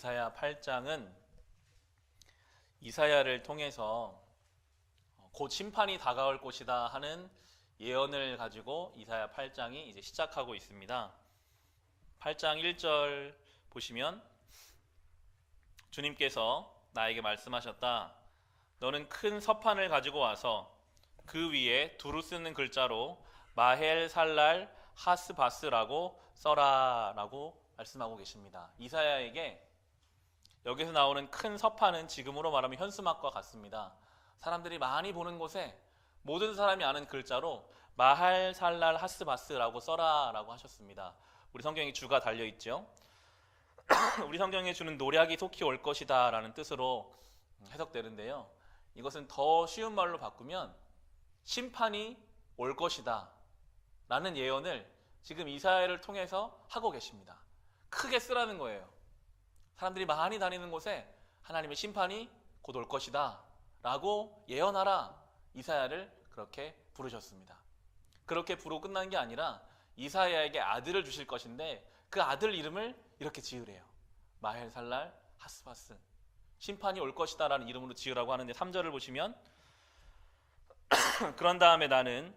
이사야 8장은 이사야를 통해서 곧 심판이 다가올 것이다 하는 예언을 가지고 이사야 8장이 이제 시작하고 있습니다. 8장 1절 보시면 주님께서 나에게 말씀하셨다. 너는 큰 서판을 가지고 와서 그 위에 두루 쓰는 글자로 마헬 살랄 하스바스라고 써라 라고 말씀하고 계십니다. 이사야에게 여기서 나오는 큰 서판은 지금으로 말하면 현수막과 같습니다. 사람들이 많이 보는 곳에 모든 사람이 아는 글자로 마할 살랄 하스바스라고 써라 라고 하셨습니다. 우리 성경에 주가 달려있죠. 우리 성경에 주는 노략이 속히 올 것이다 라는 뜻으로 해석되는데요. 이것은 더 쉬운 말로 바꾸면 심판이 올 것이다 라는 예언을 지금 이사야를 통해서 하고 계십니다. 크게 쓰라는 거예요. 사람들이 많이 다니는 곳에 하나님의 심판이 곧 올 것이다 라고 예언하라. 이사야를 그렇게 부르셨습니다. 그렇게 부르고 끝난 게 아니라 이사야에게 아들을 주실 것인데 그 아들 이름을 이렇게 지으래요. 마헬 살랄 하스바스, 심판이 올 것이다 라는 이름으로 지으라고 하는데 3절을 보시면 그런 다음에 나는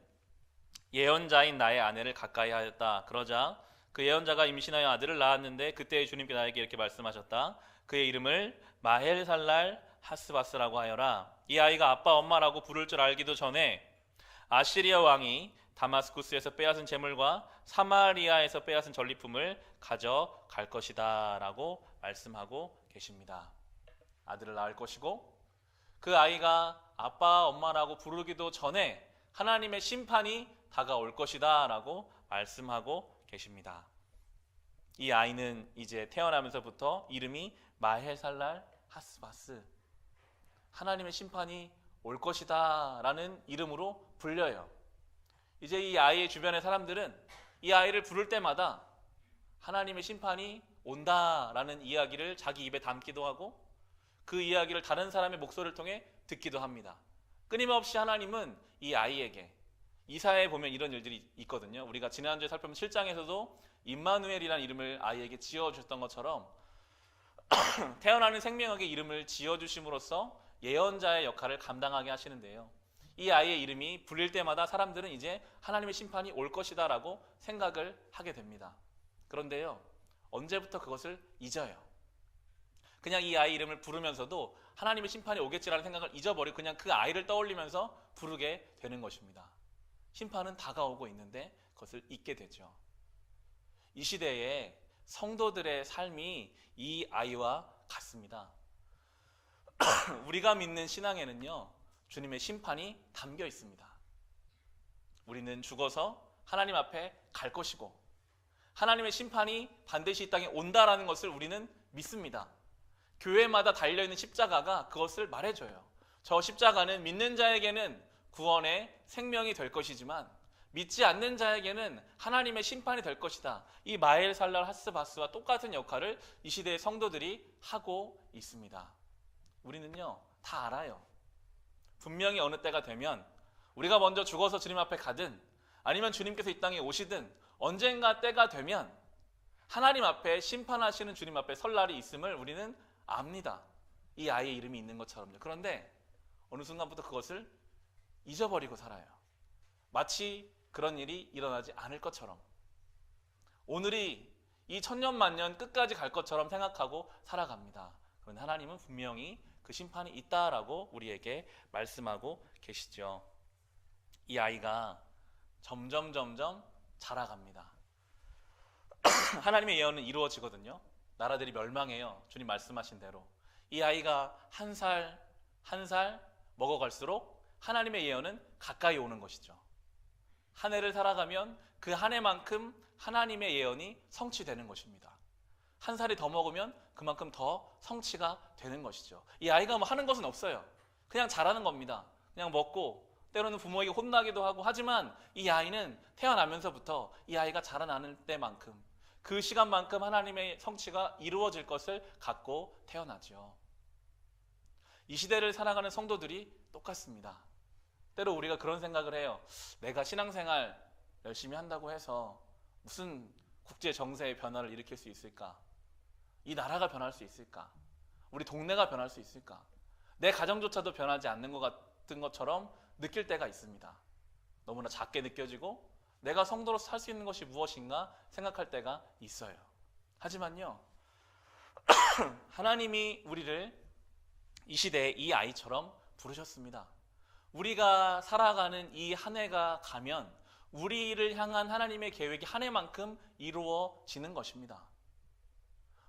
예언자인 나의 아내를 가까이 하였다. 그러자 그 예언자가 임신하여 아들을 낳았는데 그때 주님께 나에게 이렇게 말씀하셨다. 그의 이름을 마헬 살랄 하스바스라고 하여라. 이 아이가 아빠 엄마라고 부를 줄 알기도 전에 아시리아 왕이 다마스쿠스에서 빼앗은 재물과 사마리아에서 빼앗은 전리품을 가져갈 것이다 라고 말씀하고 계십니다. 아들을 낳을 것이고 그 아이가 아빠 엄마라고 부르기도 전에 하나님의 심판이 다가올 것이다 라고 말씀하고 계십니다. 이 아이는 이제 태어나면서부터 이름이 마헬살랄 하스바스, 하나님의 심판이 올 것이다 라는 이름으로 불려요. 이제 이 아이의 주변의 사람들은 이 아이를 부를 때마다 하나님의 심판이 온다 라는 이야기를 자기 입에 담기도 하고 그 이야기를 다른 사람의 목소리를 통해 듣기도 합니다. 끊임없이 하나님은 이 아이에게, 이사야에 보면 이런 일들이 있거든요. 우리가 지난주에 살펴본 7장에서도 임마누엘이라는 이름을 아이에게 지어주셨던 것처럼 태어나는 생명에게 이름을 지어주심으로써 예언자의 역할을 감당하게 하시는데요. 이 아이의 이름이 불릴 때마다 사람들은 이제 하나님의 심판이 올 것이다 라고 생각을 하게 됩니다. 그런데요, 언제부터 그것을 잊어요. 그냥 이 아이 이름을 부르면서도 하나님의 심판이 오겠지라는 생각을 잊어버리고 그냥 그 아이를 떠올리면서 부르게 되는 것입니다. 심판은 다가오고 있는데 그것을 잊게 되죠. 이 시대에 성도들의 삶이 이 아이와 같습니다. 우리가 믿는 신앙에는요, 주님의 심판이 담겨 있습니다. 우리는 죽어서 하나님 앞에 갈 것이고 하나님의 심판이 반드시 이 땅에 온다라는 것을 우리는 믿습니다. 교회마다 달려있는 십자가가 그것을 말해줘요. 저 십자가는 믿는 자에게는 구원의 생명이 될 것이지만 믿지 않는 자에게는 하나님의 심판이 될 것이다. 이 마헬 살랄 하스바스와 똑같은 역할을 이 시대의 성도들이 하고 있습니다. 우리는요, 다 알아요. 분명히 어느 때가 되면 우리가 먼저 죽어서 주님 앞에 가든 아니면 주님께서 이 땅에 오시든 언젠가 때가 되면 하나님 앞에 심판하시는 주님 앞에 설 날이 있음을 우리는 압니다. 이 아이의 이름이 있는 것처럼요. 그런데 어느 순간부터 그것을 잊어버리고 살아요. 마치 그런 일이 일어나지 않을 것처럼, 오늘이 이 천년만년 끝까지 갈 것처럼 생각하고 살아갑니다. 그런데 하나님은 분명히 그 심판이 있다라고 우리에게 말씀하고 계시죠. 이 아이가 점점 자라갑니다. 하나님의 예언은 이루어지거든요. 나라들이 멸망해요. 주님 말씀하신 대로. 이 아이가 한 살 먹어갈수록 하나님의 예언은 가까이 오는 것이죠. 한 해를 살아가면 그 한 해만큼 하나님의 예언이 성취되는 것입니다. 한 살이 더 먹으면 그만큼 더 성취가 되는 것이죠. 이 아이가 뭐 하는 것은 없어요. 그냥 자라는 겁니다. 그냥 먹고 때로는 부모에게 혼나기도 하고 하지만 이 아이는 태어나면서부터 이 아이가 자라나는 때만큼 그 시간만큼 하나님의 성취가 이루어질 것을 갖고 태어나죠. 이 시대를 살아가는 성도들이 똑같습니다. 때로 우리가 그런 생각을 해요. 내가 신앙생활 열심히 한다고 해서 무슨 국제 정세의 변화를 일으킬 수 있을까? 이 나라가 변할 수 있을까? 우리 동네가 변할 수 있을까? 내 가정조차도 변하지 않는 것 같은 것처럼 느낄 때가 있습니다. 너무나 작게 느껴지고 내가 성도로서 할 수 있는 것이 무엇인가 생각할 때가 있어요. 하지만요, 하나님이 우리를 이 시대에 이 아이처럼 부르셨습니다. 우리가 살아가는 이 한 해가 가면 우리를 향한 하나님의 계획이 한 해만큼 이루어지는 것입니다.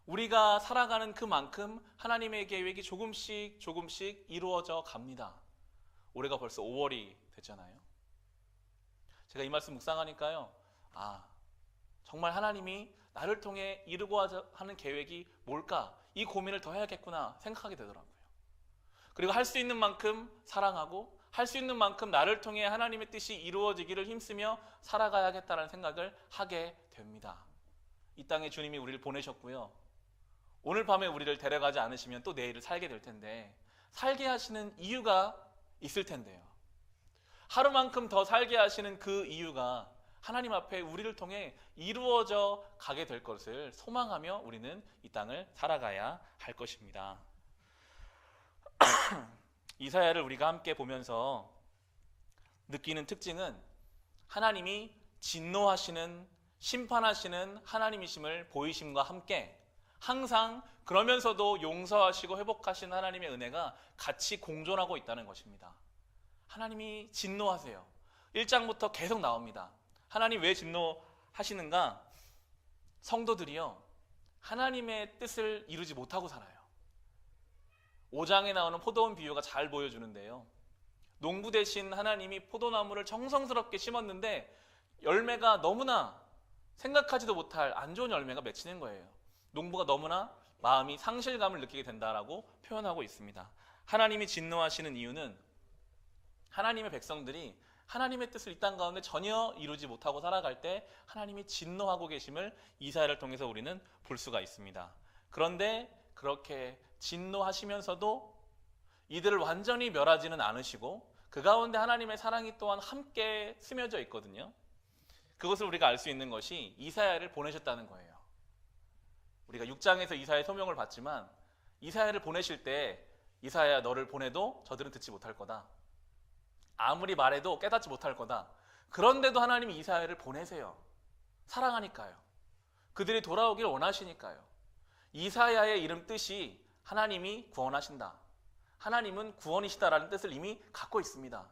우리가 살아가는 그만큼 하나님의 계획이 조금씩 이루어져 갑니다. 올해가 벌써 5월이 됐잖아요. 제가 이 말씀 묵상하니까요, 정말 하나님이 나를 통해 이루고자 하는 계획이 뭘까? 이 고민을 더 해야겠구나 생각하게 되더라고요. 그리고 할 수 있는 만큼 사랑하고 할 수 있는 만큼 나를 통해 하나님의 뜻이 이루어지기를 힘쓰며 살아가야겠다는 생각을 하게 됩니다. 이 땅에 주님이 우리를 보내셨고요. 오늘 밤에 우리를 데려가지 않으시면 또 내일을 살게 될 텐데 살게 하시는 이유가 있을 텐데요. 하루만큼 더 살게 하시는 그 이유가 하나님 앞에 우리를 통해 이루어져 가게 될 것을 소망하며 우리는 이 땅을 살아가야 할 것입니다. 이사야를 우리가 함께 보면서 느끼는 특징은 하나님이 진노하시는 심판하시는 하나님이심을 보이심과 함께 항상 그러면서도 용서하시고 회복하시는 하나님의 은혜가 같이 공존하고 있다는 것입니다. 하나님이 진노하세요. 1장부터 계속 나옵니다. 하나님 왜 진노하시는가? 성도들이요, 하나님의 뜻을 이루지 못하고 살아요. 5장에 나오는 포도원 비유가 잘 보여주는데요, 농부 대신 하나님이 포도나무를 정성스럽게 심었는데 열매가 너무나 생각하지도 못할 안 좋은 열매가 맺히는 거예요. 농부가 너무나 마음이 상실감을 느끼게 된다라고 표현하고 있습니다. 하나님이 진노하시는 이유는 하나님의 백성들이 하나님의 뜻을 이 땅 가운데 전혀 이루지 못하고 살아갈 때 하나님이 진노하고 계심을 이사야를 통해서 우리는 볼 수가 있습니다. 그런데 그렇게 진노하시면서도 이들을 완전히 멸하지는 않으시고 그 가운데 하나님의 사랑이 또한 함께 스며져 있거든요. 그것을 우리가 알 수 있는 것이 이사야를 보내셨다는 거예요. 우리가 6장에서 이사야의 소명을 받지만 이사야를 보내실 때 이사야야 너를 보내도 저들은 듣지 못할 거다. 아무리 말해도 깨닫지 못할 거다. 그런데도 하나님이 이사야를 보내세요. 사랑하니까요. 그들이 돌아오길 원하시니까요. 이사야의 이름 뜻이 하나님이 구원하신다. 하나님은 구원이시다라는 뜻을 이미 갖고 있습니다.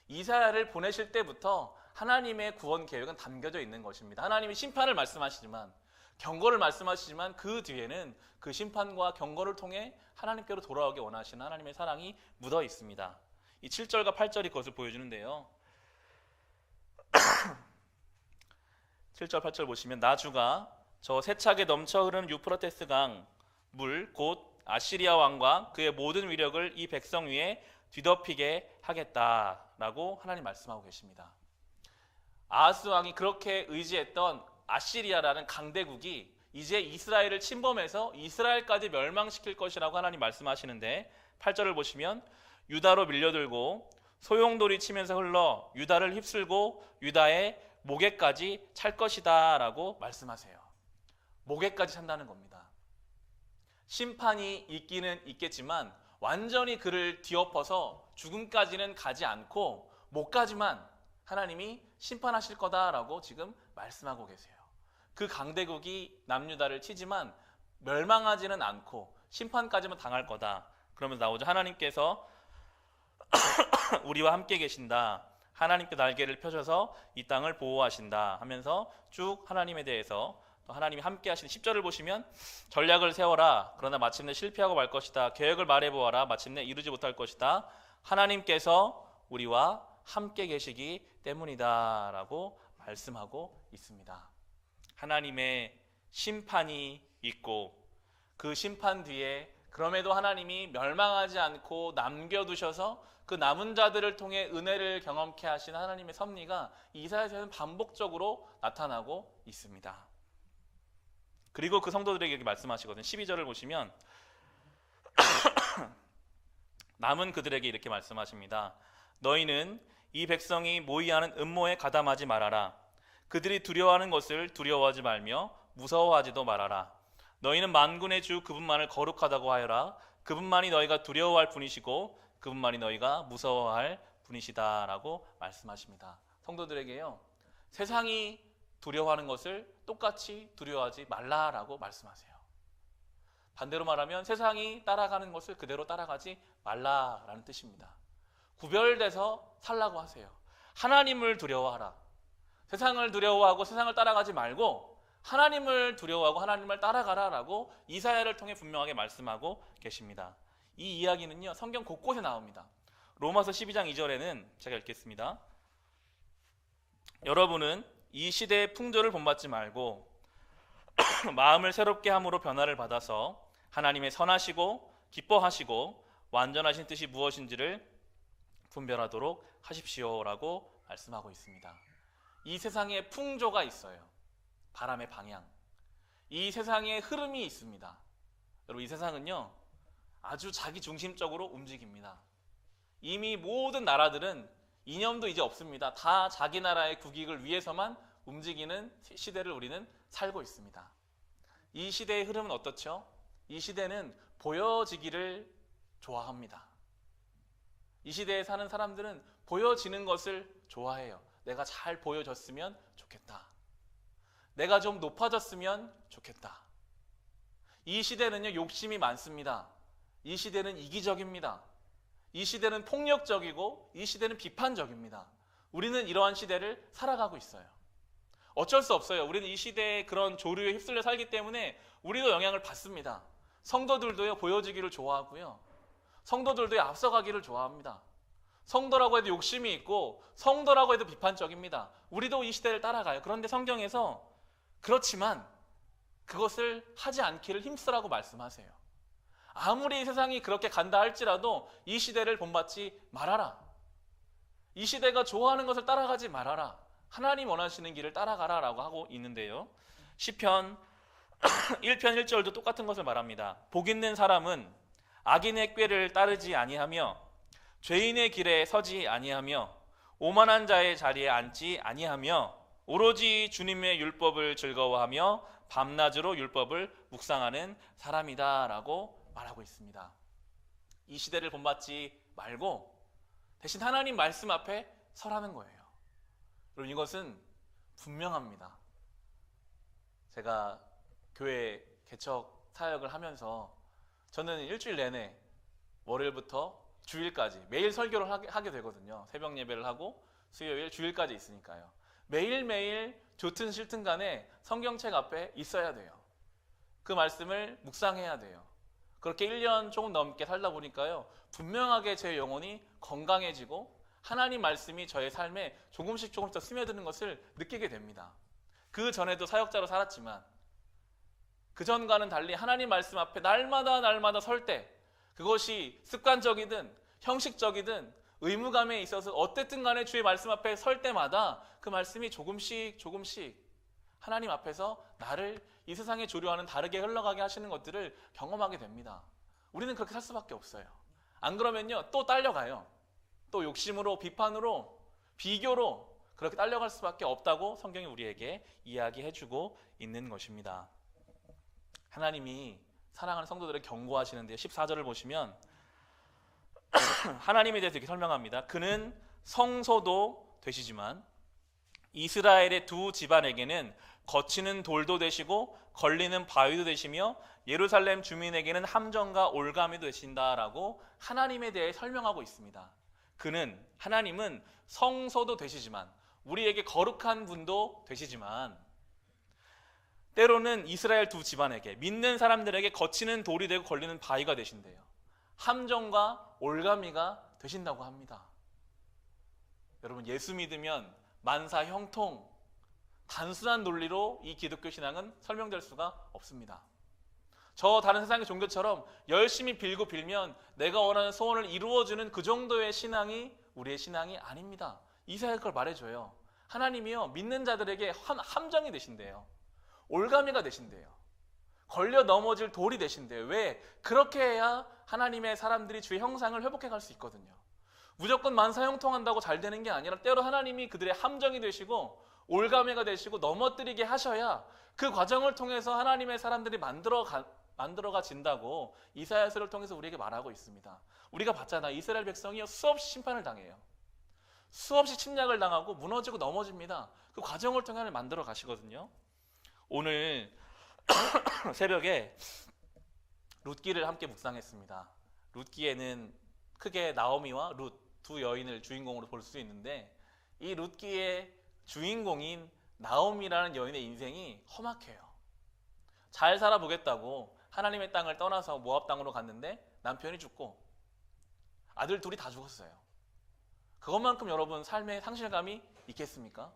이사야를 보내실 때부터 하나님의 구원 계획은 담겨져 있는 것입니다. 하나님이 심판을 말씀하시지만 경고를 말씀하시지만 그 뒤에는 그 심판과 경고를 통해 하나님께로 돌아오게 원하시는 하나님의 사랑이 묻어 있습니다. 이 7절과 8절이 그것을 보여주는데요. 7절 8절 보시면 나 주가 저 세차게 넘쳐 흐르는 유프라테스 강 물 곧 아시리아 왕과 그의 모든 위력을 이 백성 위에 뒤덮이게 하겠다라고 하나님 말씀하고 계십니다. 아하스 왕이 그렇게 의지했던 아시리아라는 강대국이 이제 이스라엘을 침범해서 이스라엘까지 멸망시킬 것이라고 하나님 말씀하시는데 8절을 보시면 유다로 밀려들고 소용돌이 치면서 흘러 유다를 휩쓸고 유다의 목에까지 찰 것이다 라고 말씀하세요. 목에까지 찬다는 겁니다. 심판이 있기는 있겠지만 완전히 그를 뒤엎어서 죽음까지는 가지 않고 목까지만 하나님이 심판하실 거다라고 지금 말씀하고 계세요. 그 강대국이 남유다를 치지만 멸망하지는 않고 심판까지만 당할 거다. 그러면서 나오죠. 하나님께서 우리와 함께 계신다. 하나님께 날개를 펴셔서 이 땅을 보호하신다 하면서 쭉 하나님에 대해서 또 하나님이 함께 하시는 10절을 보시면 전략을 세워라. 그러나 마침내 실패하고 말 것이다. 계획을 말해보아라. 마침내 이루지 못할 것이다. 하나님께서 우리와 함께 계시기 때문이다 라고 말씀하고 있습니다. 하나님의 심판이 있고 그 심판 뒤에 그럼에도 하나님이 멸망하지 않고 남겨두셔서 그 남은 자들을 통해 은혜를 경험케 하신 하나님의 섭리가 이사야서에는 반복적으로 나타나고 있습니다. 그리고 그 성도들에게 이렇게 말씀하시거든요. 12절을 보시면 남은 그들에게 이렇게 말씀하십니다. 너희는 이 백성이 모의하는 음모에 가담하지 말아라. 그들이 두려워하는 것을 두려워하지 말며 무서워하지도 말아라. 너희는 만군의 주 그분만을 거룩하다고 하여라. 그분만이 너희가 두려워할 분이시고 그분만이 너희가 무서워할 분이시다라고 말씀하십니다. 성도들에게요, 세상이 두려워하는 것을 똑같이 두려워하지 말라라고 말씀하세요. 반대로 말하면 세상이 따라가는 것을 그대로 따라가지 말라라는 뜻입니다. 구별돼서 살라고 하세요. 하나님을 두려워하라. 세상을 두려워하고 세상을 따라가지 말고 하나님을 두려워하고 하나님을 따라가라라고 이사야를 통해 분명하게 말씀하고 계십니다. 이 이야기는요, 성경 곳곳에 나옵니다. 로마서 12장 2절에는 제가 읽겠습니다. 여러분은 이 시대의 풍조를 본받지 말고 마음을 새롭게 함으로 변화를 받아서 하나님의 선하시고 기뻐하시고 완전하신 뜻이 무엇인지를 분별하도록 하십시오라고 말씀하고 있습니다. 이 세상에 풍조가 있어요. 바람의 방향. 이 세상에 흐름이 있습니다. 여러분, 이 세상은요, 아주 자기 중심적으로 움직입니다. 이미 모든 나라들은 이념도 이제 없습니다. 다 자기 나라의 국익을 위해서만 움직이는 시대를 우리는 살고 있습니다. 이 시대의 흐름은 어떻죠? 이 시대는 보여지기를 좋아합니다. 이 시대에 사는 사람들은 보여지는 것을 좋아해요. 내가 잘 보여졌으면 좋겠다. 내가 좀 높아졌으면 좋겠다. 이 시대는요, 욕심이 많습니다. 이 시대는 이기적입니다. 이 시대는 폭력적이고 이 시대는 비판적입니다. 우리는 이러한 시대를 살아가고 있어요. 어쩔 수 없어요. 우리는 이 시대의 그런 조류에 휩쓸려 살기 때문에 우리도 영향을 받습니다. 성도들도요, 보여지기를 좋아하고요. 성도들도 앞서가기를 좋아합니다. 성도라고 해도 욕심이 있고 성도라고 해도 비판적입니다. 우리도 이 시대를 따라가요. 그런데 성경에서 그렇지만 그것을 하지 않기를 힘쓰라고 말씀하세요. 아무리 세상이 그렇게 간다 할지라도 이 시대를 본받지 말아라. 이 시대가 좋아하는 것을 따라가지 말아라. 하나님 원하시는 길을 따라가라 라고 하고 있는데요, 시편 1편 1절도 똑같은 것을 말합니다. 복 있는 사람은 악인의 꾀를 따르지 아니하며 죄인의 길에 서지 아니하며 오만한 자의 자리에 앉지 아니하며 오로지 주님의 율법을 즐거워하며 밤낮으로 율법을 묵상하는 사람이다 라고 말하고 있습니다. 이 시대를 본받지 말고 대신 하나님 말씀 앞에 서라는 거예요. 여러분, 이것은 분명합니다. 제가 교회 개척 사역을 하면서 저는 일주일 내내 월요일부터 주일까지 매일 설교를 하게 되거든요. 새벽 예배를 하고 수요일, 주일까지 있으니까요. 매일매일 좋든 싫든 간에 성경책 앞에 있어야 돼요. 그 말씀을 묵상해야 돼요. 그렇게 1년 조금 넘게 살다 보니까요, 분명하게 제 영혼이 건강해지고 하나님 말씀이 저의 삶에 조금씩 더 스며드는 것을 느끼게 됩니다. 그 전에도 사역자로 살았지만 그 전과는 달리 하나님 말씀 앞에 날마다 설 때, 그것이 습관적이든 형식적이든 의무감에 있어서 어쨌든 간에 주의 말씀 앞에 설 때마다 그 말씀이 조금씩 하나님 앞에서 나를 이 세상에 조류와는 다르게 흘러가게 하시는 것들을 경험하게 됩니다. 우리는 그렇게 살 수밖에 없어요. 안 그러면요, 또 딸려가요. 또 욕심으로, 비판으로, 비교로 그렇게 딸려갈 수밖에 없다고 성경이 우리에게 이야기해주고 있는 것입니다. 하나님이 사랑하는 성도들을 경고하시는데요, 14절을 보시면 하나님에 대해서 이렇게 설명합니다. 그는 성소도 되시지만 이스라엘의 두 집안에게는 거치는 돌도 되시고 걸리는 바위도 되시며 예루살렘 주민에게는 함정과 올가미 되신다라고 하나님에 대해 설명하고 있습니다. 하나님은 성소도 되시지만, 우리에게 거룩한 분도 되시지만, 때로는 이스라엘 두 집안에게, 믿는 사람들에게 거치는 돌이 되고 걸리는 바위가 되신대요. 함정과 올가미가 되신다고 합니다. 여러분, 예수 믿으면 만사 형통, 단순한 논리로 이 기독교 신앙은 설명될 수가 없습니다. 저 다른 세상의 종교처럼 열심히 빌고 빌면 내가 원하는 소원을 이루어주는 그 정도의 신앙이 우리의 신앙이 아닙니다. 이사야가 그걸 말해줘요. 하나님이요, 믿는 자들에게 함정이 되신대요. 올가미가 되신대요. 걸려 넘어질 돌이 되신대요. 왜? 그렇게 해야 하나님의 사람들이 주의 형상을 회복해 갈 수 있거든요. 무조건 만사형통한다고 잘 되는 게 아니라 때로 하나님이 그들의 함정이 되시고 올가매가 되시고 넘어뜨리게 하셔야 그 과정을 통해서 하나님의 사람들이 만들어가 진다고 이사야서를 통해서 우리에게 말하고 있습니다. 우리가 봤잖아. 이스라엘 백성이 수없이 심판을 당해요. 수없이 침략을 당하고 무너지고 넘어집니다. 그 과정을 통해 하나님 만들어 가시거든요. 오늘 새벽에 룻기를 함께 묵상했습니다. 룻기에는 크게 나오미와 룻 두 여인을 주인공으로 볼 수 있는데, 이 룻기의 주인공인 나오미라는 여인의 인생이 험악해요. 잘 살아보겠다고 하나님의 땅을 떠나서 모압 땅으로 갔는데 남편이 죽고 아들 둘이 다 죽었어요. 그것만큼 여러분 삶에 상실감이 있겠습니까?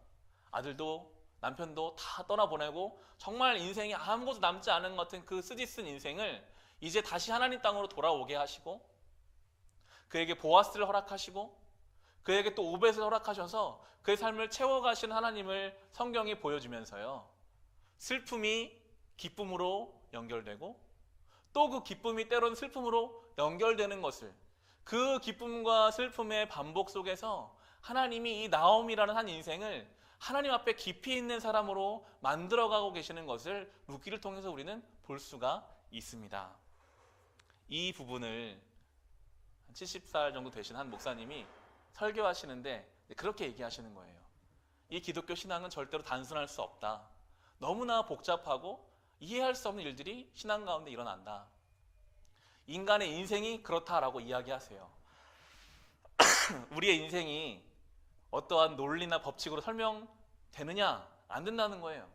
아들도 남편도 다 떠나보내고 정말 인생이 아무것도 남지 않은 것 같은 그 쓰디쓴 인생을 이제 다시 하나님 땅으로 돌아오게 하시고, 그에게 보아스를 허락하시고 그에게 또 오벳을 허락하셔서 그의 삶을 채워가신 하나님을 성경이 보여주면서요, 슬픔이 기쁨으로 연결되고 또 그 기쁨이 때로는 슬픔으로 연결되는 것을, 그 기쁨과 슬픔의 반복 속에서 하나님이 이 나옴이라는 한 인생을 하나님 앞에 깊이 있는 사람으로 만들어가고 계시는 것을 룻기를 통해서 우리는 볼 수가 있습니다. 이 부분을 70살 정도 되신 한 목사님이 설교하시는데 그렇게 얘기하시는 거예요. 이 기독교 신앙은 절대로 단순할 수 없다. 너무나 복잡하고 이해할 수 없는 일들이 신앙 가운데 일어난다. 인간의 인생이 그렇다라고 이야기하세요. 우리의 인생이 어떠한 논리나 법칙으로 설명되느냐? 안 된다는 거예요.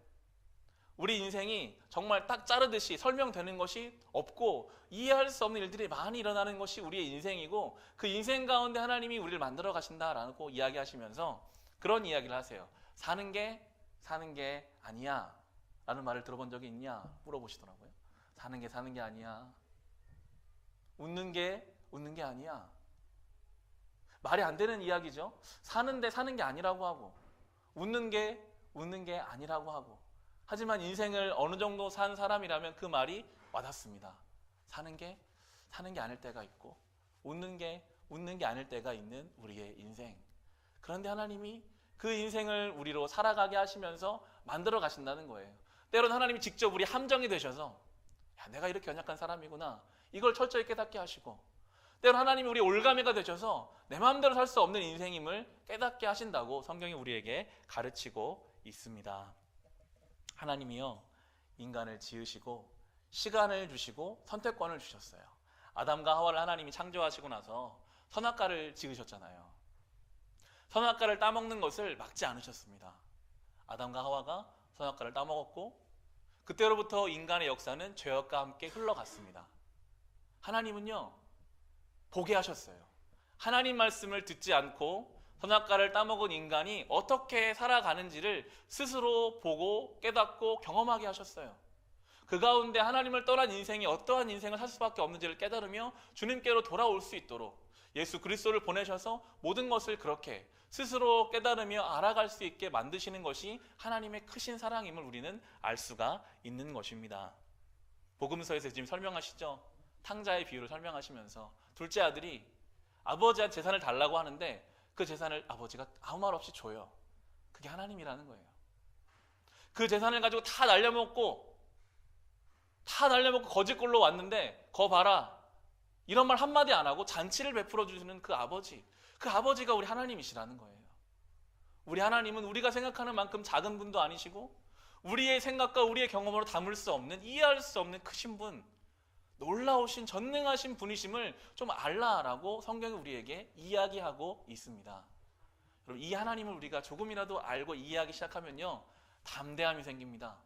우리 인생이 정말 딱 자르듯이 설명되는 것이 없고 이해할 수 없는 일들이 많이 일어나는 것이 우리의 인생이고, 그 인생 가운데 하나님이 우리를 만들어 가신다라고 이야기하시면서 그런 이야기를 하세요. 사는 게 아니야 라는 말을 들어본 적이 있냐 물어보시더라고요. 사는 게 아니야. 웃는 게 아니야. 말이 안 되는 이야기죠. 사는데 사는 게 아니라고 하고, 웃는 게 아니라고 하고, 하지만 인생을 어느 정도 산 사람이라면 그 말이 와닿습니다. 사는 게 아닐 때가 있고, 웃는 게 아닐 때가 있는 우리의 인생. 그런데 하나님이 그 인생을 우리로 살아가게 하시면서 만들어 가신다는 거예요. 때로는 하나님이 직접 우리 함정이 되셔서, 야, 내가 이렇게 연약한 사람이구나, 이걸 철저히 깨닫게 하시고, 때로는 하나님이 우리 올가매가 되셔서 내 마음대로 살 수 없는 인생임을 깨닫게 하신다고 성경이 우리에게 가르치고 있습니다. 하나님이요, 인간을 지으시고 시간을 주시고 선택권을 주셨어요. 아담과 하와를 하나님이 창조하시고 나서 선악과를 지으셨잖아요. 선악과를 따먹는 것을 막지 않으셨습니다. 아담과 하와가 선악과를 따먹었고, 그때로부터 인간의 역사는 죄악과 함께 흘러갔습니다. 하나님은요, 보게 하셨어요. 하나님 말씀을 듣지 않고 선악과를 따먹은 인간이 어떻게 살아가는지를 스스로 보고 깨닫고 경험하게 하셨어요. 그 가운데 하나님을 떠난 인생이 어떠한 인생을 살 수밖에 없는지를 깨달으며 주님께로 돌아올 수 있도록 예수 그리스도를 보내셔서 모든 것을 그렇게 스스로 깨달으며 알아갈 수 있게 만드시는 것이 하나님의 크신 사랑임을 우리는 알 수가 있는 것입니다. 복음서에서 지금 설명하시죠. 탕자의 비유를 설명하시면서 둘째 아들이 아버지한테 재산을 달라고 하는데 그 재산을 아버지가 아무 말 없이 줘요. 그게 하나님이라는 거예요. 그 재산을 가지고 다 날려먹고 거짓골로 왔는데 거 봐라, 이런 말 한마디 안 하고 잔치를 베풀어 주시는 그 아버지가 우리 하나님이시라는 거예요. 우리 하나님은 우리가 생각하는 만큼 작은 분도 아니시고, 우리의 생각과 우리의 경험으로 담을 수 없는, 이해할 수 없는 크신 분, 놀라우신 전능하신 분이심을 좀 알라라고 성경이 우리에게 이야기하고 있습니다. 여러분, 이 하나님을 우리가 조금이라도 알고 이해하기 시작하면요, 담대함이 생깁니다.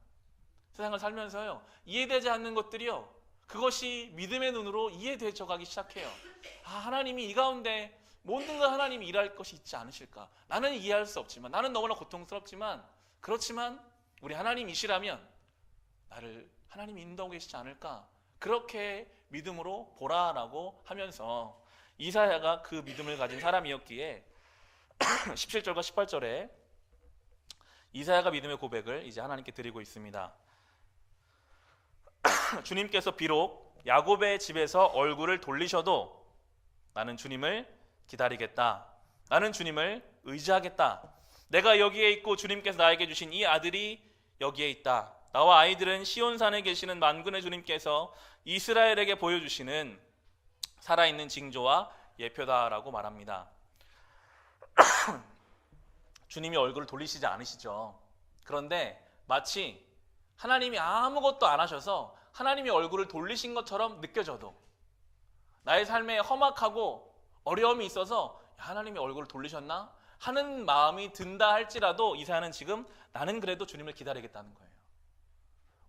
세상을 살면서요, 이해되지 않는 것들이요, 그것이 믿음의 눈으로 이해되어 가기 시작해요. 아, 하나님이 이 가운데 모든 걸 하나님이 일할 것이 있지 않으실까? 나는 이해할 수 없지만, 나는 너무나 고통스럽지만, 그렇지만 우리 하나님이시라면 나를 하나님이 인도하고 계시지 않을까? 그렇게 믿음으로 보라라고 하면서 이사야가 그 믿음을 가진 사람이었기에 17절과 18절에 이사야가 믿음의 고백을 이제 하나님께 드리고 있습니다. 주님께서 비록 야곱의 집에서 얼굴을 돌리셔도 나는 주님을 기다리겠다. 나는 주님을 의지하겠다. 내가 여기에 있고 주님께서 나에게 주신 이 아들이 여기에 있다. 나와 아이들은 시온산에 계시는 만군의 주님께서 이스라엘에게 보여주시는 살아있는 징조와 예표다라고 말합니다. 주님이 얼굴을 돌리시지 않으시죠. 그런데 마치 하나님이 아무것도 안 하셔서 하나님이 얼굴을 돌리신 것처럼 느껴져도, 나의 삶에 험악하고 어려움이 있어서 하나님이 얼굴을 돌리셨나 하는 마음이 든다 할지라도 이사야는 지금 나는 그래도 주님을 기다리겠다는 거예요.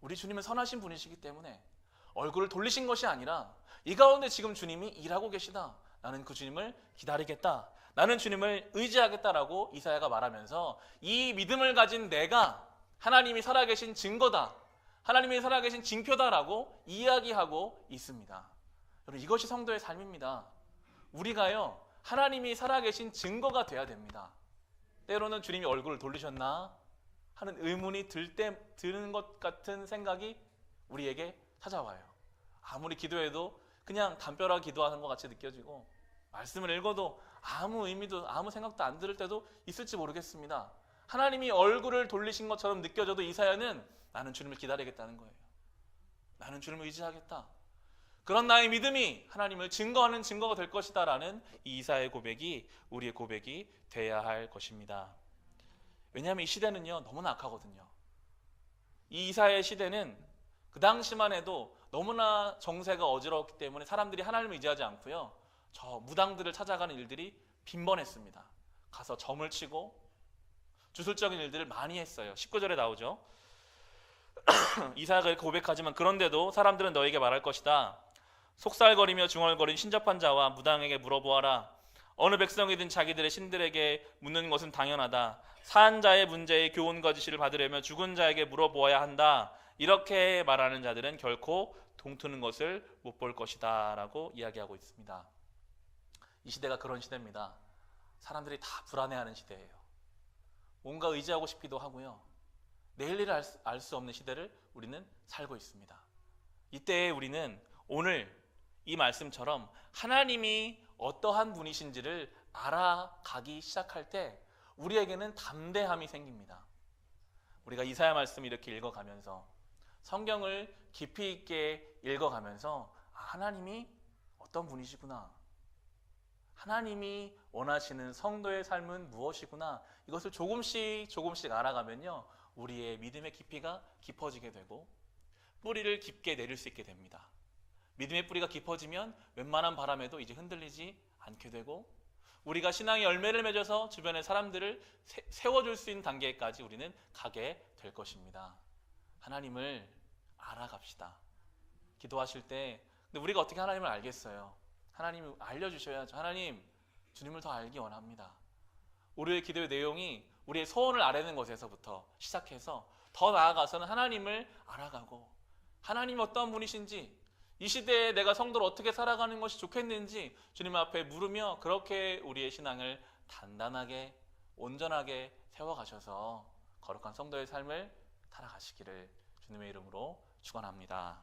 우리 주님은 선하신 분이시기 때문에 얼굴을 돌리신 것이 아니라 이 가운데 지금 주님이 일하고 계시다. 나는 그 주님을 기다리겠다. 나는 주님을 의지하겠다라고 이사야가 말하면서 이 믿음을 가진 내가 하나님이 살아계신 증거다. 하나님이 살아계신 징표다라고 이야기하고 있습니다. 여러분, 이것이 성도의 삶입니다. 우리가요, 하나님이 살아계신 증거가 돼야 됩니다. 때로는 주님이 얼굴을 돌리셨나 하는 의문이 드는 것 같은 생각이 우리에게 찾아와요. 아무리 기도해도 그냥 담벼락 기도하는 것 같이 느껴지고, 말씀을 읽어도 아무 의미도 아무 생각도 안 들을 때도 있을지 모르겠습니다. 하나님이 얼굴을 돌리신 것처럼 느껴져도 이사야는 나는 주님을 기다리겠다는 거예요. 나는 주님을 의지하겠다. 그런 나의 믿음이 하나님을 증거하는 증거가 될 것이다 라는 이 이사야의 고백이 우리의 고백이 돼야 할 것입니다. 왜냐하면 이 시대는요, 너무나 악하거든요. 이 이사야의 시대는 그 당시만 해도 너무나 정세가 어지럽기 때문에 사람들이 하나님을 의지하지 않고요, 저 무당들을 찾아가는 일들이 빈번했습니다. 가서 점을 치고 주술적인 일들을 많이 했어요. 19절에 나오죠. 이사야가 고백하지만 그런데도 사람들은 너에게 말할 것이다. 속살거리며 중얼거린 신접한 자와 무당에게 물어보아라. 어느 백성이든 자기들의 신들에게 묻는 것은 당연하다. 산 자의 문제에 교훈 거짓을 받으려면 죽은 자에게 물어보아야 한다. 이렇게 말하는 자들은 결코 동트는 것을 못 볼 것이다 라고 이야기하고 있습니다. 이 시대가 그런 시대입니다. 사람들이 다 불안해하는 시대예요. 뭔가 의지하고 싶기도 하고요, 내일 일을 알 수 없는 시대를 우리는 살고 있습니다. 이때에 우리는 오늘 이 말씀처럼 하나님이 어떠한 분이신지를 알아가기 시작할 때 우리에게는 담대함이 생깁니다. 우리가 이사야 말씀 이렇게 읽어가면서, 성경을 깊이 있게 읽어가면서 하나님이 어떤 분이시구나, 하나님이 원하시는 성도의 삶은 무엇이구나, 이것을 조금씩 알아가면요, 우리의 믿음의 깊이가 깊어지게 되고 뿌리를 깊게 내릴 수 있게 됩니다. 믿음의 뿌리가 깊어지면 웬만한 바람에도 이제 흔들리지 않게 되고, 우리가 신앙의 열매를 맺어서 주변의 사람들을 세워줄 수 있는 단계까지 우리는 가게 될 것입니다. 하나님을 알아갑시다. 기도하실 때, 근데 우리가 어떻게 하나님을 알겠어요? 하나님이 알려주셔야죠. 하나님, 주님을 더 알기 원합니다. 우리의 기도의 내용이 우리의 소원을 아뢰는 것에서부터 시작해서 더 나아가서는 하나님을 알아가고, 하나님이 어떤 분이신지, 이 시대에 내가 성도를 어떻게 살아가는 것이 좋겠는지 주님 앞에 물으며, 그렇게 우리의 신앙을 단단하게 온전하게 세워가셔서 거룩한 성도의 삶을 살아가시기를 주님의 이름으로 축원합니다.